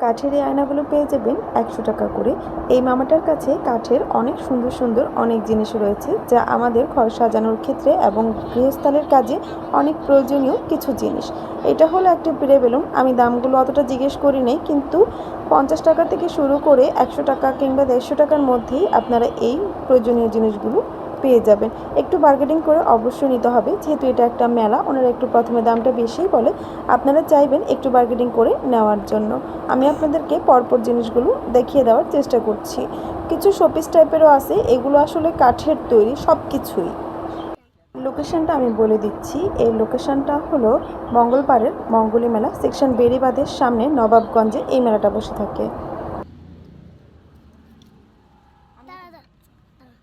কাঠের এই আয়নাগুলো পেয়ে যাবেন 100 টাকা করে। এই মামাটার কাছে কাঠের অনেক সুন্দর সুন্দর অনেক জিনিস রয়েছে, যা আমাদের ঘর সাজানোর ক্ষেত্রে এবং গৃহস্থালির কাজে অনেক প্রয়োজনীয় কিছু জিনিস। এটা হলো একটা পিড়ে বেলুন। আমি দামগুলো অতটা জিজ্ঞেস করি নাই, কিন্তু 50 টাকা থেকে শুরু করে 100 টাকা কিংবা 150 টাকার মধ্যেই আপনারা এই প্রয়োজনীয় জিনিসগুলো পেয়ে যাবেন। একটু বার্গেনিং করে অবশ্যই নিতে হবে, যেহেতু এটা একটা মেলা, ওনারা একটু প্রথমে দামটা বেশিই বলে। আপনারা চাইবেন একটু বার্গেনিং করে নেওয়ার জন্য। আমি আপনাদেরকে পরপর জিনিসগুলো দেখিয়ে দেওয়ার চেষ্টা করছি। কিছু শোপিস টাইপেরও আছে, এগুলো আসলে কাঠের তৈরি সব কিছুই। লোকেশনটা আমি বলে দিচ্ছি। এই লোকেশনটা হলো মঙ্গলবারের মঙ্গলী মেলা, সেকশন বেড়িবাঁধের সামনে নবাবগঞ্জে এই মেলাটা বসে থাকে।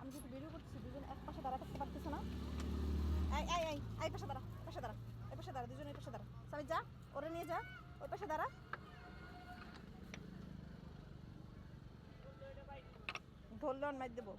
আমি যেহেতু ভিডিও করতেছি, দুজন এক পাশে দাঁড়া থাকতে পারতেছে না। এই এই এই এই পাশে দাঁড়া, পাশে দাঁড়া, এই পাশে দাঁড়া, দুজন এই পাশে দাঁড়া। সবাই যা, ওরে নিয়ে যা, ওই পাশে দাঁড়া। ধরলে অন মাইর দেবো।